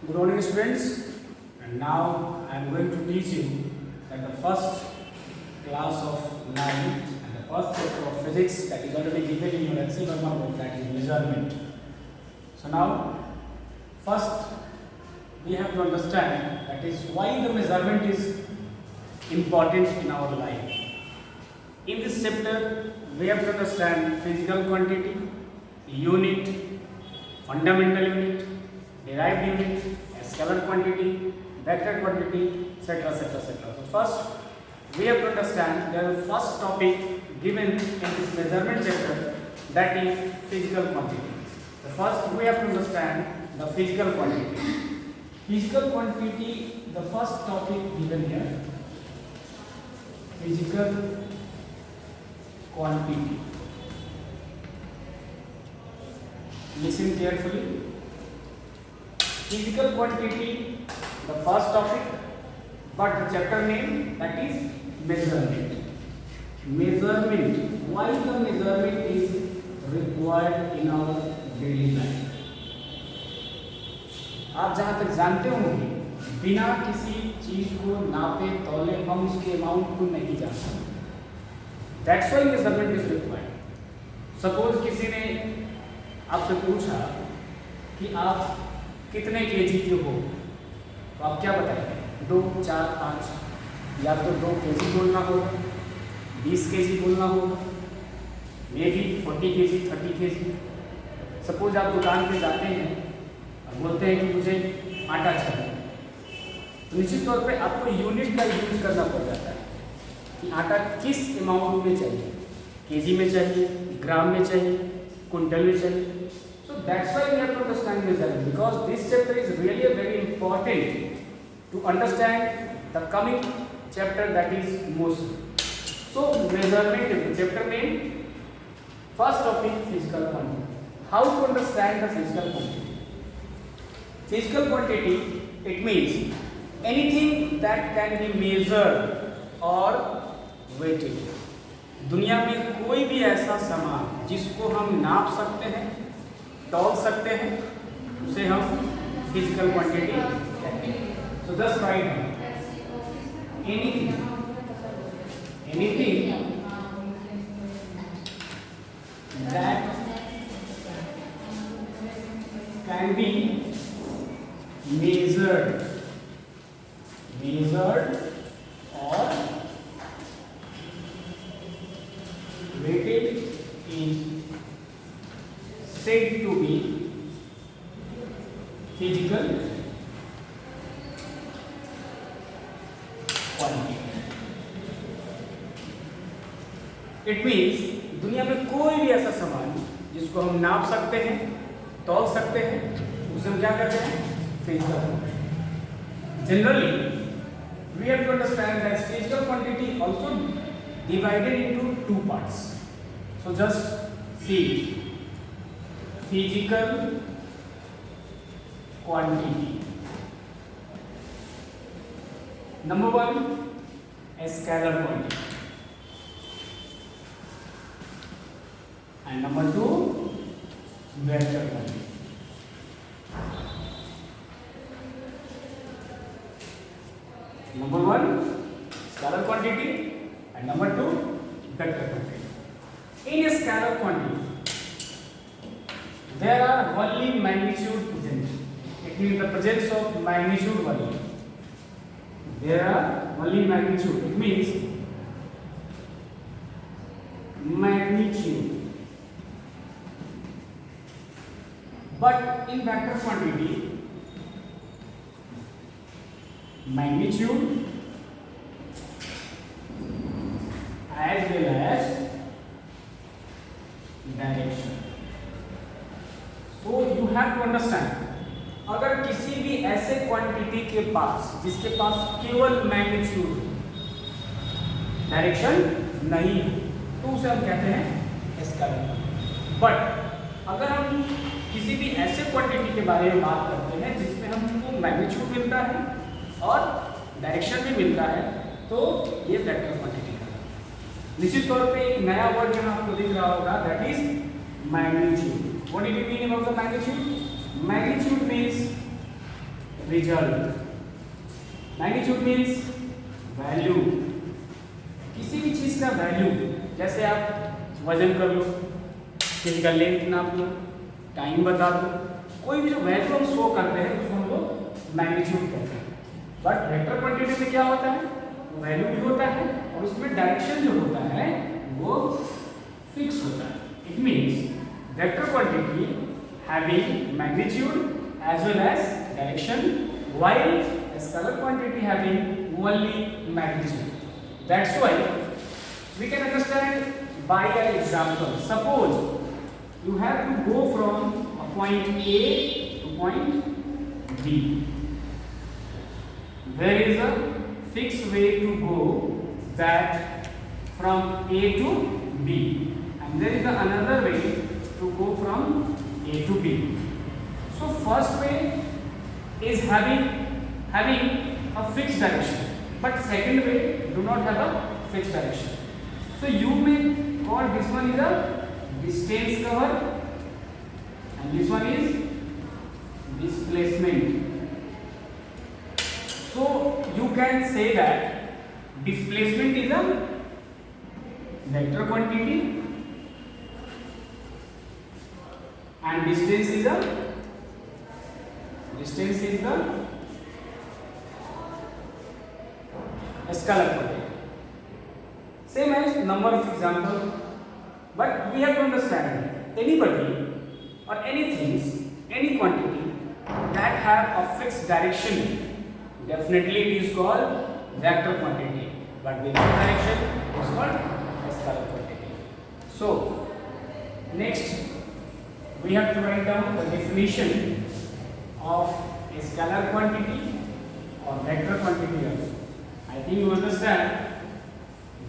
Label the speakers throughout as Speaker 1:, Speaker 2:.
Speaker 1: Good morning, students. And now I am going to teach you that the first class of 9 and the first chapter of physics that is already given in your Excel Verma book, that is measurement. So now, first we have to understand that is why the measurement is important in our life. In this chapter, we have to understand physical quantity, unit, fundamental unit, derived unit, scalar quantity, vector quantity, etc. etc. etc. So first, we have to understand the first topic given in this measurement chapter, that is physical quantity. So first, we have to understand the physical quantity. Physical quantity, the first topic given here, physical quantity. Listen carefully. Physical quantity, the first topic, but the chapter name, that is measurement. Measurement. Why the measurement is required in our daily life? आप जहाँ तक जानते होंगे, बिना किसी चीज को नापे तौले हम उसके अमाउंट को नहीं जान सकते. That's why measurement is required. Suppose किसी ने आपसे पूछा कि आप कितने केजी के हो, तो आप क्या बताएंगे? 2, 4, 5. या तो 2 केजी बोलना होगा, 20 केजी बोलना होगा, may be 40 KG, 30 KG. Suppose आप दुकान पे जाते हैं और बोलते हैं कि मुझे आटा चाहिए, तो निश्चित तौर पे आपको यूनिट का यूज करना पड़ जाता है कि आटा किस अमाउंट में चाहिए, केजी में चाहिए, ग्राम में चाहिए, क्विंटल में चाहिए. So that's why we have to understand measurement, because this chapter is really a very important to understand the coming chapter, that is motion. So measurement is the chapter name. First topic, physical quantity. How to understand the physical quantity? Physical quantity, it means anything that can be measured or weighted. दुनिया में कोई भी ऐसा सामान जिसको हम नाप सकते हैं, तौल सकते हैं, उसे हम फिजिकल क्वांटिटी कहते हैं. So just right anything that can B measured or weighted is said to be physical quantity. It means दुनिया में कोई भी ऐसा सामान जिसको हम नाप सकते हैं, तौल सकते हैं, उसे हम क्या कहते हैं? Physical quantity. Generally, we have to understand that physical quantity also divided into 2 parts. So just see. Physical quantity. Number 1, a scalar quantity, and number 2, vector quantity. Number 1, scalar quantity, and number 2, vector quantity. In a scalar quantity, there are only magnitude present. It means the presence of magnitude only. There are only magnitude. It means magnitude. But in vector quantity, magnitude as well as direction. So you have to understand, अगर किसी भी ऐसे quantity के पास जिसके पास केवल magnitude, direction नहीं है, तो उसे हम कहते हैं स्केलर. बट अगर हम किसी भी ऐसे क्वांटिटी के बारे में बात करते हैं जिसमें हमको मैग्नीट्यूड मिलता है और डायरेक्शन भी मिलता है, तो ये वेक्टर क्वांटिटी है. निश्चित तौर पे एक नया वर्ड यहाँ आपको दिख रहा होगा, that is magnitude. What do you mean about the magnitude? Magnitude means result. Magnitude means value, किसी भी चीज का वैल्यू, जैसे आप वजन कर लो, किसी का लेंथ नाप लो, टाइम बता दो, कोई भी जो वैल्यू हम शो करते हैं उसको हम लोग मैग्नीट्यूड कहते हैं। बट वेक्टर क्वांटिटी में क्या होता है, वैल्यू भी होता है और उसमें डायरेक्शन जो होता है वो फिक्स होता है। It means vector quantity having magnitude as well as direction, while scalar quantity having only magnitude. That's why we can understand by an example. Suppose you have to go from a point A to point B. There is a fixed way to go that from A to B, and there is another way to go from A to B. So first way is having a fixed direction, but second way do not have a fixed direction. So you may call this one is a distance cover and this one is displacement. So you can say that displacement is a vector quantity and distance is the scalar quantity. Same as number of example, but we have to understand anybody or anything, any quantity that have a fixed direction, definitely it is called vector quantity, but without direction it is called scalar quantity. So next we have to write down the definition of a scalar quantity or vector quantity also. I think you understand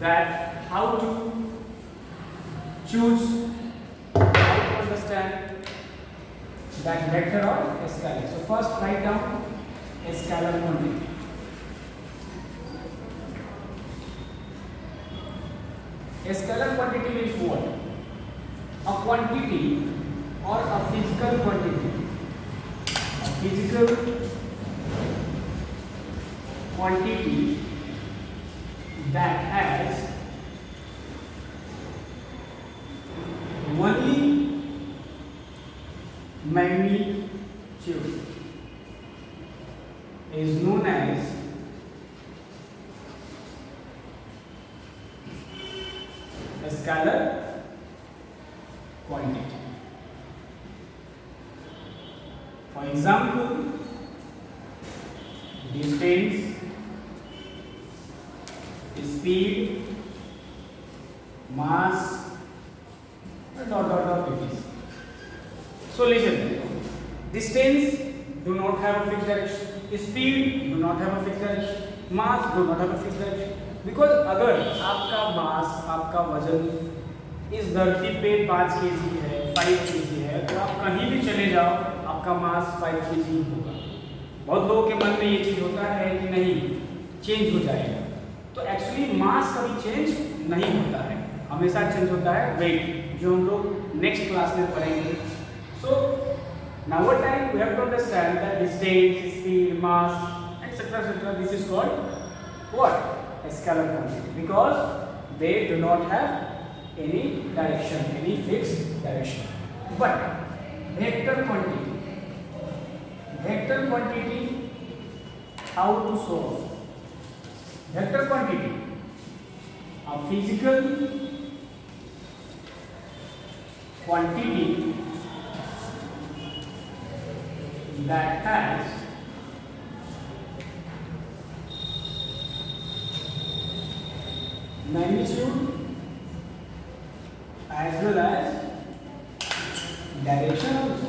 Speaker 1: that how to choose, how to understand that vector or a scalar. So first write down a scalar quantity. A scalar quantity means what? A quantity or a physical quantity. Physical quantity that has only magnitude is known as a scalar quantity. For example, distance, speed, mass, dot it is. So listen, distance do not have a fixed direction, speed do not have a fixed direction, mass do not have a fixed direction. Because अगर आपका मास, आपका वजन इस धरती पे 5 kg है, 5 kg है, तो आप कहीं भी चले जाओ आपका मास 5 kg होगा। बहुत लोगों के मन में ये चीज़ होता है कि नहीं चेंज हो जाएगा, तो एक्चुअली मास कभी चेंज नहीं होता है, हमेशा चेंज होता है वेट, जो हम लोग नेक्स्ट क्लास में पढ़ेंगे। So now time we have to understand that distance, speed, mass etcetera this is called what? A scalar quantity, because they do not have any direction, any fixed direction. But vector quantity, how to solve? Vector quantity, a physical quantity that has magnitude as well as direction also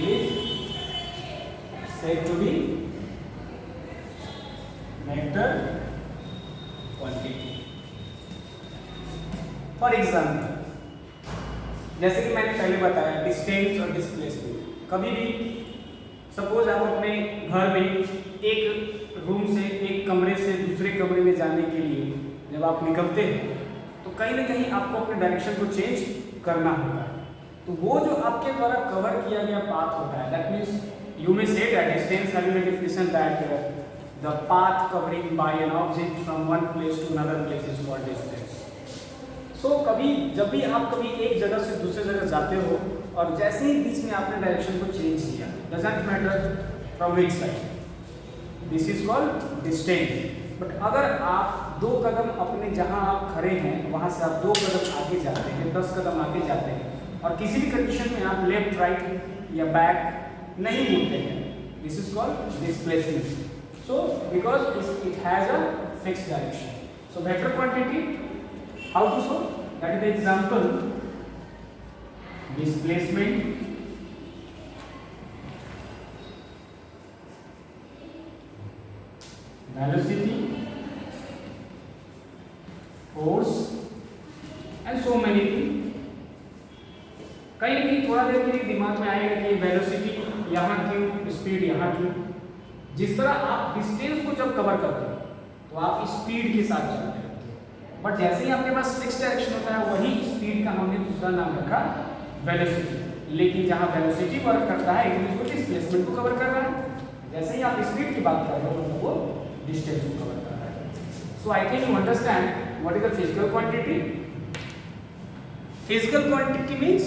Speaker 1: is said to be vector quantity. For example, जैसे कि मैंने पहले बताया distance और displacement, कभी भी suppose आप अपने घर में एक रूम से, एक कमरे से दूसरे कमरे में जाने के लिए जब आप निकलते हैं तो कहीं ना कहीं आपको अपने डायरेक्शन को चेंज करना होता है। तो वो जो आपके द्वारा कवर किया गया पाथ होता है, that means you may say that distance having a definition that the path covering by an object from one place to another place is called distance. So कभी जब भी आप कभी एक जगह से दूसरे जगह जाते हो और जैसे ही बीच में आपने डायरेक्शन को चेंज किया, doesn't matter from which side, this is called distance. But अगर आप 2 कदम अपने जहां आप खड़े हैं वहां से आप 2 कदम आगे जाते हैं, 10 कदम आगे जाते हैं और किसी भी कंडीशन में आप लेफ्ट राइट या बैक नहीं मुड़ते हैं, this is called displacement. So because it has a fixed direction. So vector quantity, how to show? That is the example. Displacement, velocity, force and so many things. कहीं ना कहीं थोड़ा देर के लिए दिमाग में आएगा कि वेलोसिटी यहाँ क्यों, स्पीड यहाँ क्यों। जिस तरह आप डिस्टेंस को जब कवर करते हो तो आप स्पीड के साथ चलते हो, बट जैसे ही आपके पास फिक्स डायरेक्शन होता है वही स्पीड का हमने दूसरा नाम रखा वेलोसिटी। लेकिन जहाँ वेलोसिटी वर्क करता है एक उसको डिस्प्लेसमेंट को कवर कर रहा है, जैसे ही आप स्पीड की बात कर रहे हो मतलब वो डिस्टेंस को कवर कर रहा है। So I think you understand what is the physical quantity. Physical quantity means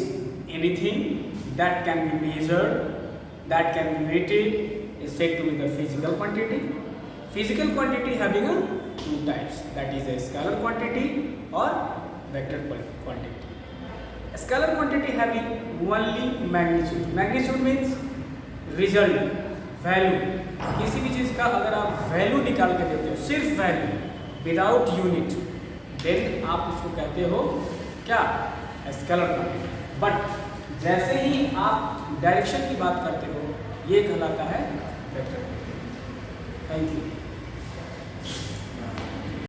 Speaker 1: anything that can be measured, that can be weighted is said to be the physical quantity. Physical quantity having a 2 types, that is a scalar quantity or vector quantity. A scalar quantity having only magnitude. Magnitude means result, value. किसी भी चीज़ का अगर आप value निकाल के देते हो, सिर्फ वैल्यू विदाउट यूनिट, देन आप उसको कहते हो क्या, स्केलर क्वांटिटी। बट जैसे ही आप डायरेक्शन की बात करते हो ये कहलाता है वेक्टर क्वांटिटी। Thank you.